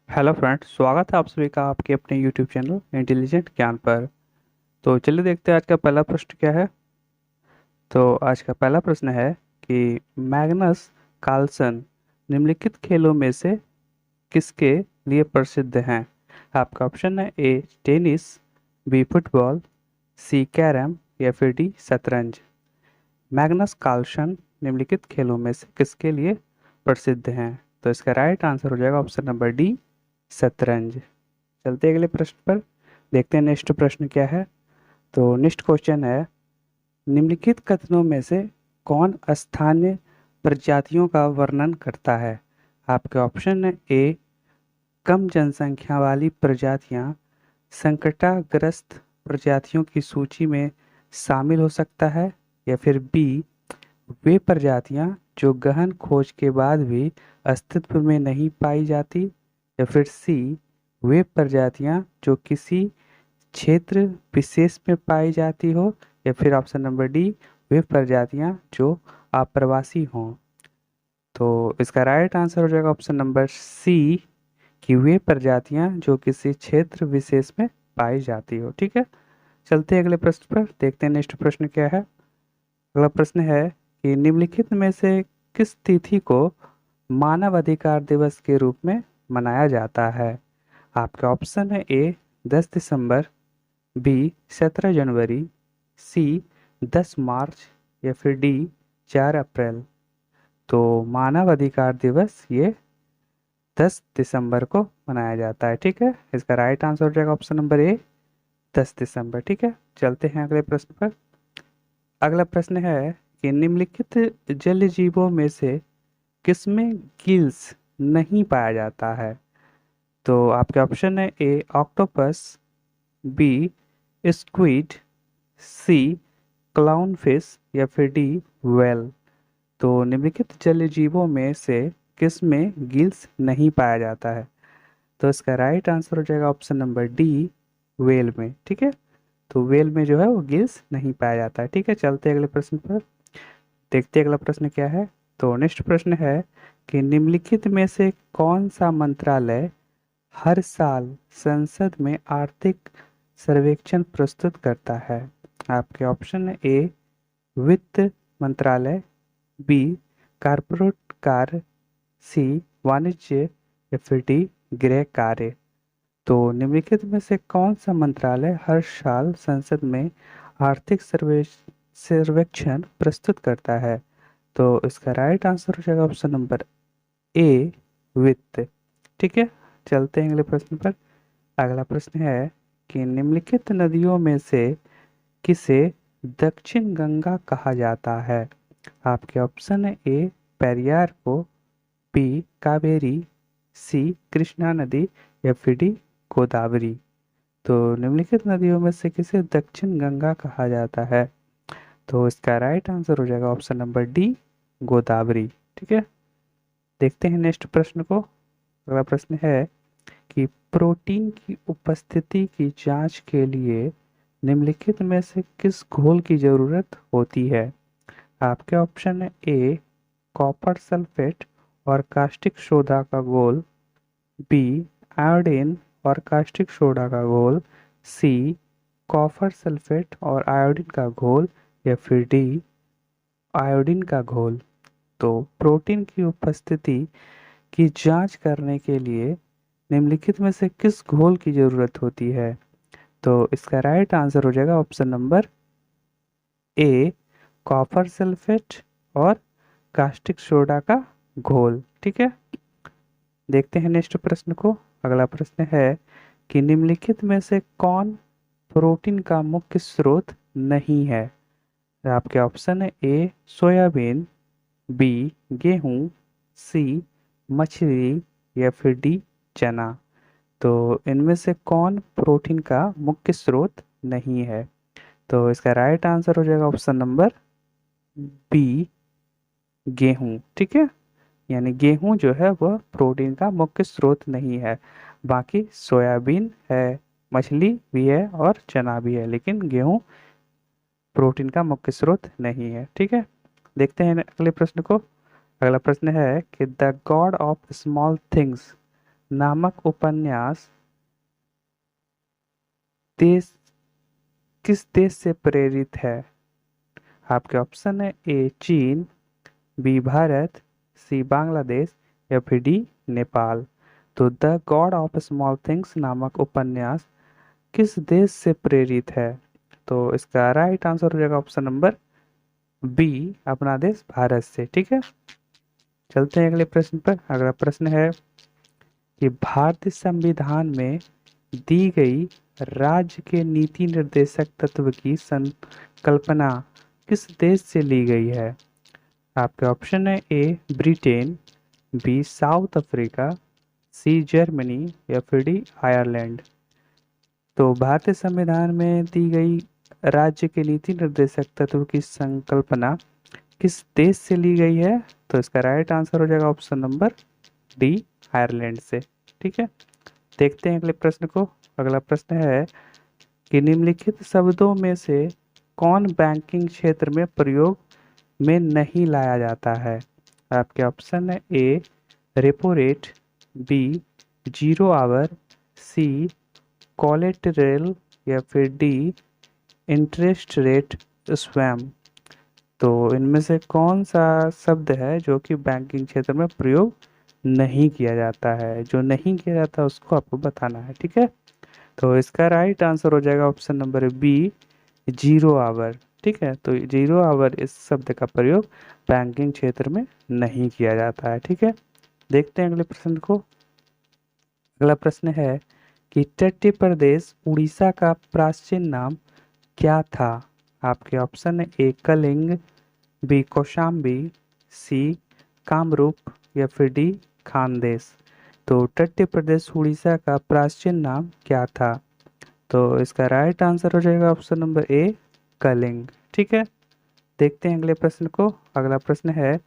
Hello friends, स्वागत है आप सभी का आपके अपने यूट्यूब चैनल इंटेलिजेंट ज्ञान पर। तो चलिए देखते हैं आज का पहला प्रश्न क्या है। तो आज का पहला प्रश्न है कि मैग्नस कार्लसन निम्नलिखित खेलों में से किसके लिए प्रसिद्ध हैं। आपका ऑप्शन है ए टेनिस, बी फुटबॉल, सी कैरम या फिर डी शतरंज। मैग्नस कार्लसन निम्नलिखित खेलों में से किसके लिए प्रसिद्ध हैं। तो इसका राइट आंसर हो जाएगा ऑप्शन नंबर डी शतरंज। चलते हैं अगले प्रश्न पर। देखते हैं नेक्स्ट प्रश्न क्या है। तो नेक्स्ट क्वेश्चन है, निम्नलिखित कथनों में से कौन स्थानीय प्रजातियों का वर्णन करता है। आपके ऑप्शन है ए कम जनसंख्या वाली प्रजातियां संकटाग्रस्त प्रजातियों की सूची में शामिल हो सकता है, या फिर बी वे प्रजातियां जो गहन खोज के बाद भी अस्तित्व में नहीं पाई जाती, या फिर सी वे प्रजातियां जो किसी क्षेत्र विशेष में पाई जाती हो, या फिर ऑप्शन नंबर डी वे प्रजातियां जो आप्रवासी हों। तो इसका राइट आंसर हो जाएगा ऑप्शन नंबर सी कि वे प्रजातियां जो किसी क्षेत्र विशेष में पाई जाती हो। ठीक है, चलते हैं अगले प्रश्न पर। देखते हैं नेक्स्ट प्रश्न क्या है। अगला प्रश्न है कि निम्नलिखित में से किस तिथि को मानव अधिकार दिवस के रूप में मनाया जाता है। आपका ऑप्शन है ए 10 दिसंबर, बी 17 जनवरी, सी 10 मार्च या फिर डी 4 अप्रैल। तो मानव अधिकार दिवस ये 10 दिसंबर को मनाया जाता है। ठीक है, इसका राइट आंसर हो जाएगा ऑप्शन नंबर ए 10 दिसंबर। ठीक है, चलते हैं अगले प्रश्न पर। अगला प्रश्न है कि निम्नलिखित जल जीवों में से किसमें गिल्स नहीं पाया जाता है। तो आपके ऑप्शन है ए ऑक्टोपस, बी स्क्विड, सी क्लाउन फिश या फिर डी व्हेल। तो निम्नलिखित जल जीवों में से किस में गिल्स नहीं पाया जाता है। तो इसका राइट आंसर हो जाएगा ऑप्शन नंबर डी व्हेल में। ठीक है, तो व्हेल में जो है वो गिल्स नहीं पाया जाता है। ठीक है, चलते हैं अगले प्रश्न पर। देखते हैं अगला प्रश्न क्या है। तो नेक्स्ट प्रश्न है कि निम्नलिखित में से कौन सा मंत्रालय हर साल संसद में आर्थिक सर्वेक्षण प्रस्तुत करता है। आपके ऑप्शन है ए वित्त मंत्रालय, बी कारपोरेट कार्य, सी वाणिज्य या फिर डी गृह कार्य। तो निम्नलिखित में से कौन सा मंत्रालय हर साल संसद में आर्थिक सर्वेक्षण प्रस्तुत करता है। तो इसका राइट आंसर हो जाएगा ऑप्शन नंबर ए वित्त। ठीक है, चलते हैं अगले प्रश्न पर। अगला प्रश्न है कि निम्नलिखित नदियों में से किसे दक्षिण गंगा कहा जाता है। आपके ऑप्शन है ए पेरियार को, बी कावेरी, सी कृष्णा नदी या फिर डी गोदावरी। तो निम्नलिखित नदियों में से किसे दक्षिण गंगा कहा जाता है। तो इसका राइट आंसर हो जाएगा ऑप्शन नंबर डी गोदावरी। ठीक है, देखते हैं नेक्स्ट प्रश्न को। अगला प्रश्न है कि प्रोटीन की उपस्थिति की जांच के लिए निम्नलिखित में से किस घोल की जरूरत होती है। आपके ऑप्शन है ए कॉपर सल्फेट और कास्टिक सोडा का घोल, बी आयोडीन और कास्टिक सोडा का घोल, सी कॉपर सल्फेट और आयोडीन का घोल या फिर डी आयोडीन का घोल। तो प्रोटीन की उपस्थिति की जांच करने के लिए निम्नलिखित में से किस घोल की जरूरत होती है। तो इसका राइट आंसर हो जाएगा ऑप्शन नंबर ए कॉपर सल्फेट और कास्टिक सोडा का घोल। ठीक है, देखते हैं नेक्स्ट प्रश्न को। अगला प्रश्न है कि निम्नलिखित में से कौन प्रोटीन का मुख्य स्रोत नहीं है। आपके ऑप्शन है ए सोयाबीन, बी गेहूं, सी मछली या फिर डी चना। तो इनमें से कौन प्रोटीन का मुख्य स्रोत नहीं है। तो इसका राइट आंसर हो जाएगा ऑप्शन नंबर बी गेहूं। ठीक है, यानी गेहूं जो है वह प्रोटीन का मुख्य स्रोत नहीं है। बाकी सोयाबीन है, मछली भी है और चना भी है, लेकिन गेहूं प्रोटीन का मुख्य स्रोत नहीं है। ठीक है, देखते हैं अगले प्रश्न को। अगला प्रश्न है कि the God of small things नामक उपन्यास देश किस देश से प्रेरित है? आपके ऑप्शन है ए चीन, बी भारत, सी बांग्लादेश या फिर डी नेपाल। तो the God of small things नामक उपन्यास किस देश से प्रेरित है? तो इसका राइट आंसर हो जाएगा ऑप्शन नंबर बी, अपना देश भारत से। ठीक है, चलते हैं अगले प्रश्न पर। अगला प्रश्न है कि भारतीय संविधान में दी गई राज्य के नीति निर्देशक तत्व की संकल्पना किस देश से ली गई है? आपके ऑप्शन है A Britain, B South Africa, C Germany या फिर डी आयरलैंड। तो भारतीय संविधान में दी गई राज्य के नीति निर्देशक तत्व की संकल्पना किस देश से ली गई है? तो इसका राइट आंसर हो जाएगा ऑप्शन नंबर डी, आयरलैंड से। ठीक है, देखते हैं अगले प्रश्न को। अगला प्रश्न है कि निम्नलिखित शब्दों में से कौन बैंकिंग क्षेत्र में प्रयोग में नहीं लाया जाता है? आपके ऑप्शन है A repo rate, B zero hour, C collateral या फिर डी इंटरेस्ट रेट स्वैम। तो इनमें से कौन सा शब्द है जो कि बैंकिंग क्षेत्र में प्रयोग नहीं किया जाता है? जो नहीं किया जाता उसको आपको बताना है। ठीक है, तो इसका राइट आंसर हो जाएगा option number B, zero hour. ठीक है, तो जीरो आवर इस शब्द का प्रयोग बैंकिंग क्षेत्र में नहीं किया जाता है। ठीक है, देखते हैं अगले प्रश्न को। अगला प्रश्न है कि तटीय प्रदेश उड़ीसा का प्राचीन नाम क्या था? आपके ऑप्शन है ए कलिंग, बी कौशाम्बी, सी कामरूप या फिर डी खानदेश। तो तटीय प्रदेश उड़ीसा का प्राचीन नाम क्या था? तो इसका राइट आंसर हो जाएगा ऑप्शन नंबर ए कलिंग। ठीक है, देखते हैं अगले प्रश्न को। अगला प्रश्न है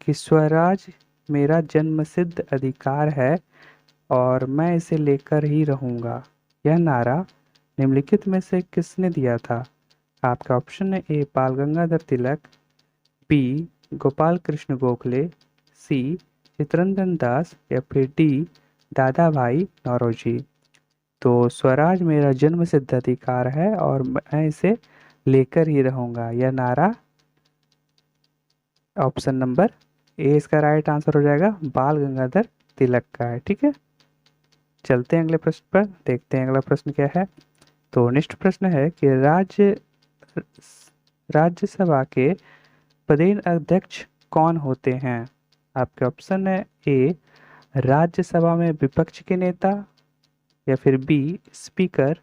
कि स्वराज मेरा जन्मसिद्ध अधिकार है और मैं इसे लेकर ही रहूंगा, यह नारा निम्नलिखित में से किसने दिया था? आपका ऑप्शन है ए बाल गंगाधर तिलक, बी गोपाल कृष्ण गोखले, सी चित्तरंजन दास या फिर डी दादा भाई नौरोजी। तो स्वराज मेरा जन्म सिद्ध अधिकार है और मैं इसे लेकर ही रहूंगा, यह नारा ऑप्शन नंबर ए इसका राइट आंसर हो जाएगा, बाल गंगाधर तिलक का है। ठीक है, चलते हैं अगले प्रश्न पर, देखते हैं अगला प्रश्न क्या है। तो नेक्स्ट प्रश्न है कि राज्यसभा के प्रदेश अध्यक्ष कौन होते हैं? आपके ऑप्शन है ए राज्यसभा में विपक्ष के नेता, या फिर बी स्पीकर,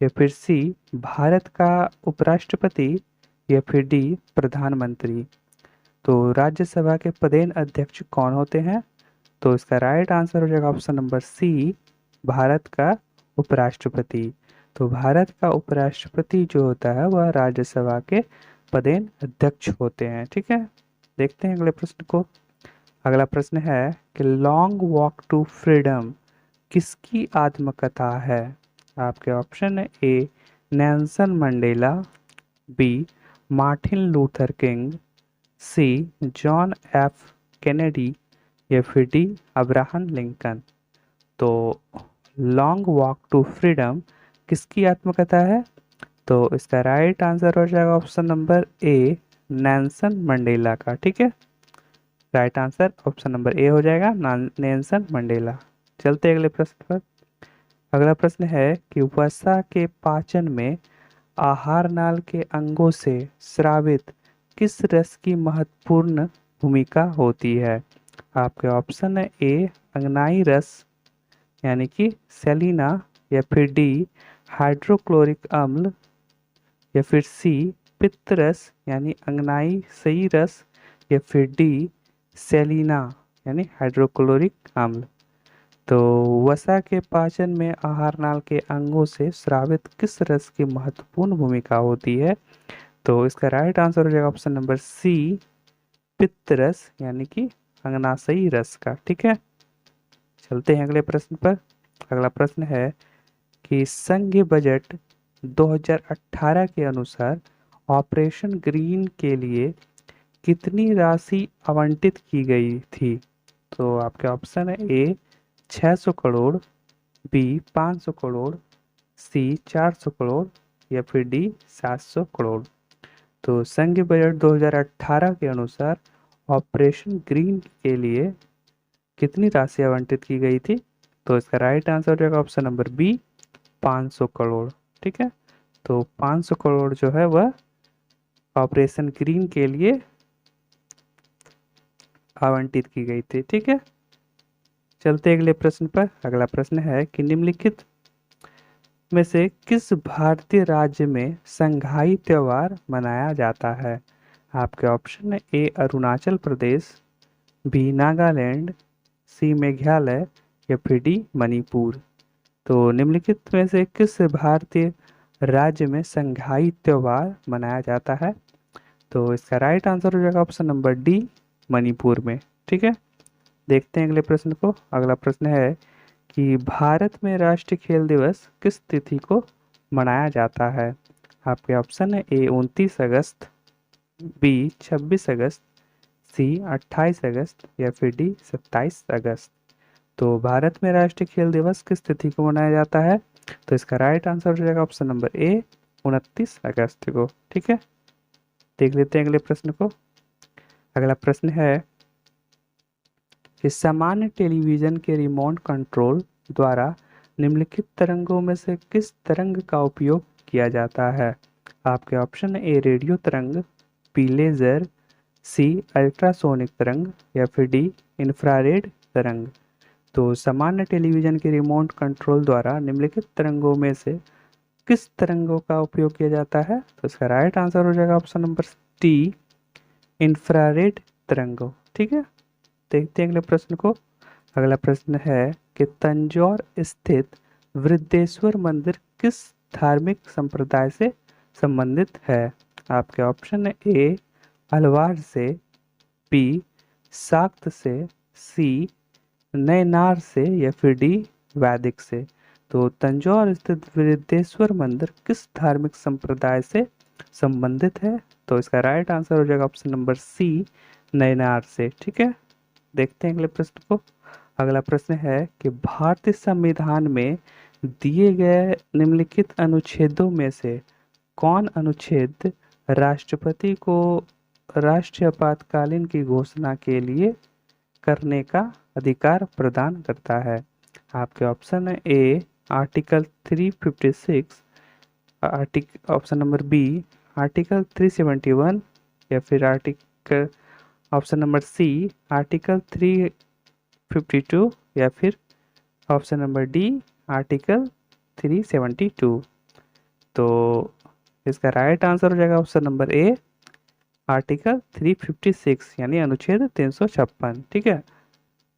या फिर सी भारत का उपराष्ट्रपति, या फिर डी प्रधानमंत्री। तो राज्यसभा के प्रदेश अध्यक्ष कौन होते हैं? तो इसका राइट आंसर हो जाएगा ऑप्शन नंबर सी, भारत का उपराष्ट्रपति। तो भारत का उपराष्ट्रपति जो होता है वह राज्यसभा के प्रदेश अध्यक्ष होते हैं। ठीक है, देखते हैं अगले प्रश्न को। अगला प्रश्न है कि लॉन्ग वॉक टू फ्रीडम किसकी आत्मकथा है? आपके ऑप्शन है A Nelson Mandela, B Martin Luther King, C John F Kennedy या फिर डी अब्राहम लिंकन। तो लॉन्ग वॉक टू फ्रीडम किसकी आत्मकथा है? तो इसका राइट आंसर हो जाएगा option number A Nelson Mandela का। ठीक है, right answer option number A हो जाएगा, नेल्सन मंडेला। चलते अगले प्रश्न पर। अगला प्रश्न है कि वसा के पाचन में आहार नाल के अंगों से स्रावित किस रस की महत्वपूर्ण भूमिका होती है? आपके ऑप्शन है ए अंगनाई रस यानी कि सेलिना, या फिर डी हाइड्रोक्लोरिक अम्ल, या फिर सी पित्त रस यानी अंगनाई सही रस, या फिर डी सेलिना यानी हाइड्रोक्लोरिक अम्ल। तो वसा के पाचन में आहार नाल के अंगों से स्रावित किस रस की महत्वपूर्ण भूमिका होती है? तो इसका राइट आंसर हो जाएगा ऑप्शन नंबर सी पित्त रस यानी कि अंगनाशयी रस का। ठीक है, चलते हैं अगले प्रश्न पर। अगला प्रश्न है कि संघीय बजट 2018 के अनुसार ऑपरेशन ग्रीन के लिए कितनी राशि आवंटित की गई थी? तो आपके ऑप्शन है ए 600 करोड़, बी 500 करोड़, सी 400 करोड़ या फिर डी 700 करोड़। तो संघीय बजट 2018 के अनुसार ऑपरेशन ग्रीन के लिए कितनी राशि आवंटित की गई थी? तो इसका राइट आंसर हो जाएगा ऑप्शन नंबर बी 500 करोड़। ठीक है, तो 500 करोड़ जो है वह ऑपरेशन ग्रीन के लिए आवंटित की गई थी। ठीक है, चलते अगले प्रश्न पर। अगला प्रश्न है कि निम्नलिखित में से किस भारतीय राज्य में संघाई त्योहार मनाया जाता है? आपके ऑप्शन है ए अरुणाचल प्रदेश, बी नागालैंड, सी मेघालय या फिर डी मणिपुर। तो निम्नलिखित में से किस भारतीय राज्य में संघाई त्योहार मनाया जाता है? तो इसका राइट आंसर हो जाएगा ऑप्शन नंबर डी मणिपुर में। ठीक है, देखते हैं अगले प्रश्न को। अगला प्रश्न है कि भारत में राष्ट्रीय खेल दिवस किस तिथि को मनाया जाता है? आपके ऑप्शन है ए 29 अगस्त, बी 26 अगस्त, सी 28 अगस्त या फिर डी 27 अगस्त। तो भारत में राष्ट्रीय खेल दिवस किस तिथि को मनाया जाता है? तो इसका राइट आंसर हो जाएगा ऑप्शन नंबर ए 29 अगस्त को। ठीक है, देख लेते हैं अगले प्रश्न को। अगला प्रश्न है कि सामान्य टेलीविजन के रिमोट कंट्रोल द्वारा निम्नलिखित तरंगों में से किस तरंग का उपयोग किया जाता है? आपके ऑप्शन है ए रेडियो तरंग, बी लेजर, सी अल्ट्रासोनिक तरंग या फिर डी इंफ्रारेड तरंग। तो सामान्य टेलीविजन के रिमोट कंट्रोल द्वारा निम्नलिखित तरंगों में से किस तरंगों का उपयोग किया जाता है? तो इसका राइट आंसर हो जाएगा ऑप्शन नंबर डी इंफ्रारेड तरंगों। ठीक है, देखते हैं अगले प्रश्न को। अगला प्रश्न है कि तंजौर स्थित वृद्धेश्वर मंदिर किस धार्मिक संप्रदाय से संबंधित है? आपके ऑप्शन है ए अलवार से, बी शाक्त से, सी नयनार से या फिर डी वैदिक से। तो तंजौर स्थित वृद्धेश्वर मंदिर किस धार्मिक संप्रदाय से संबंधित है? तो इसका राइट आंसर हो जाएगा ऑप्शन नंबर सी नयनार से। ठीक है, देखते हैं अगले प्रश्न को। अगला प्रश्न है कि भारतीय संविधान में दिए गए निम्नलिखित अनुच्छेदों में से कौन अनुच्छेद राष्ट्रपति को राष्ट्रीय आपातकालीन की घोषणा के लिए करने का अधिकार प्रदान करता है? आपके ऑप्शन है A article 356, option number B article 371 या फिर article option number C article 352 या फिर ऑप्शन नंबर डी आर्टिकल 372। तो इसका राइट आंसर हो जाएगा ऑप्शन नंबर ए आर्टिकल 356 यानी अनुच्छेद 356। ठीक है,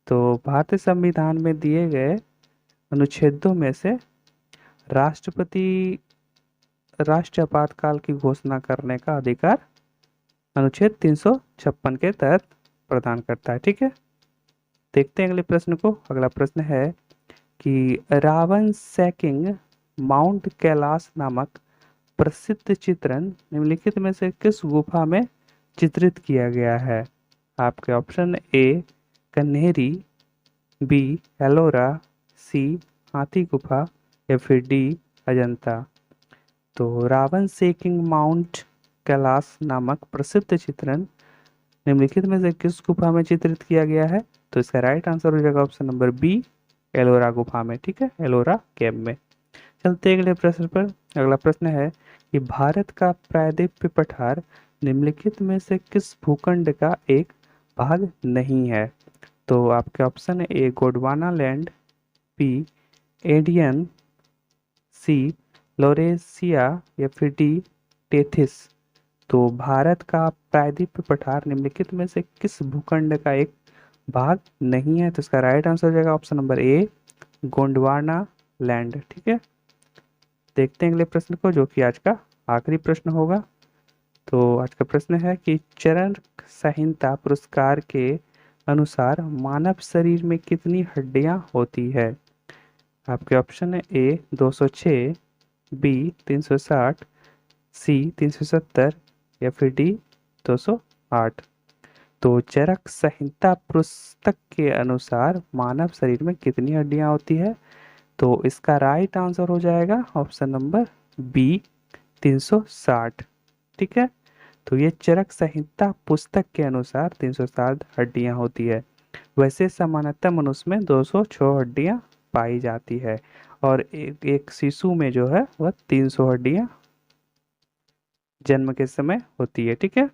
तो भारतीय संविधान में दिए गए अनुच्छेदों में से राष्ट्रपति राष्ट्रीय आपातकाल की घोषणा करने का अधिकार अनुच्छेद 356 के तहत प्रदान करता है। ठीक है, देखते हैं अगले प्रश्न को। अगला प्रश्न है कि रावण सैकिंग माउंट कैलाश नामक प्रसिद्ध चित्रण निम्नलिखित में से किस गुफा में चित्रित किया गया है? आपके option A Kanheri, B Ellora, C हाथी गुफा या फिर डी अजंता। तो रावण सेकिंग माउंट कैलाश नामक प्रसिद्ध चित्रण निम्नलिखित में से किस गुफा में चित्रित किया गया है? तो इसका राइट आंसर हो जाएगा ऑप्शन नंबर बी एलोरा गुफा में। ठीक है, एलोरा केव में। चलते अगले प्रश्न पर। अगला प्रश्न है कि भारत का प्रायद्वीपीय पठार निम्नलिखित में से किस भूखंड का एक भाग नहीं है? तो आपके ऑप्शन है ए गोंडवाना लैंड, बी एडियन, सी लॉरेशिया या फिर डी टेथिस। तो भारत का प्रायद्वीपीय पठार निम्नलिखित में से किस भूखंड का एक भाग नहीं है? तो इसका राइट आंसर हो जाएगा ऑप्शन नंबर ए गोंडवाना लैंड। ठीक है, देखते हैं अगले प्रश्न को जो कि आज का आखिरी प्रश्न होगा। तो आज का प्रश्न है कि चरक संहिता पुरस्कार के अनुसार मानव शरीर में कितनी हड्डियां होती है? आपके ऑप्शन है ए 206, बी 360, सी 370 या फिर डी 208। तो चरक संहिता पुस्तक के अनुसार मानव शरीर में कितनी हड्डियां होती है? तो इसका राइट आंसर हो जाएगा ऑप्शन नंबर बी, 360। ठीक है, तो ये चरक संहिता पुस्तक के अनुसार 360 हड्डियां होती है। वैसे सामान्यतः मनुष्य में 206 हड्डियां पाई जाती है, और एक शिशु में जो है वह 300 हड्डियां जन्म के समय होती है। ठीक है,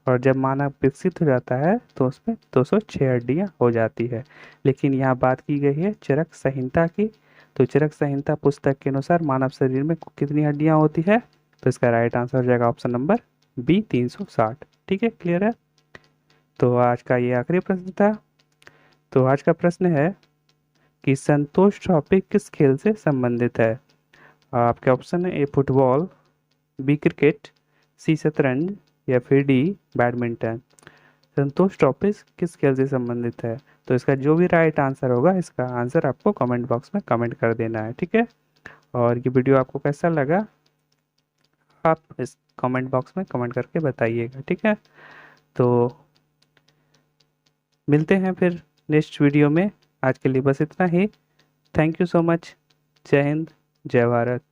और जब मानव विकसित हो जाता है तो उसमें 206 हड्डियां हो जाती है। लेकिन यहाँ बात की गई है चरक संहिता की, तो चरक संहिता पुस्तक के अनुसार मानव शरीर में कितनी हड्डियां होती है? तो इसका राइट आंसर हो जाएगा ऑप्शन नंबर बी, 360। ठीक है, क्लियर है। तो आज का ये आखिरी प्रश्न था। तो आज का प्रश्न है कि संतोष ट्रॉफी किस खेल से संबंधित है? आपके ऑप्शन है ए फुटबॉल, बी क्रिकेट, सी शतरंज, या फिर डी बैडमिंटन। संतोष ट्रॉफी किस खेल से संबंधित है? तो इसका जो भी राइट आंसर होगा, इसका आंसर आपको कमेंट बॉक्स में कमेंट कर देना है। ठीक है, और ये वीडियो आपको कैसा लगा आप इस कमेंट बॉक्स में कमेंट करके बताइएगा। ठीक है, तो मिलते हैं फिर नेक्स्ट वीडियो में। आज के लिए बस इतना ही। Thank you so much. जय हिंद, जय भारत।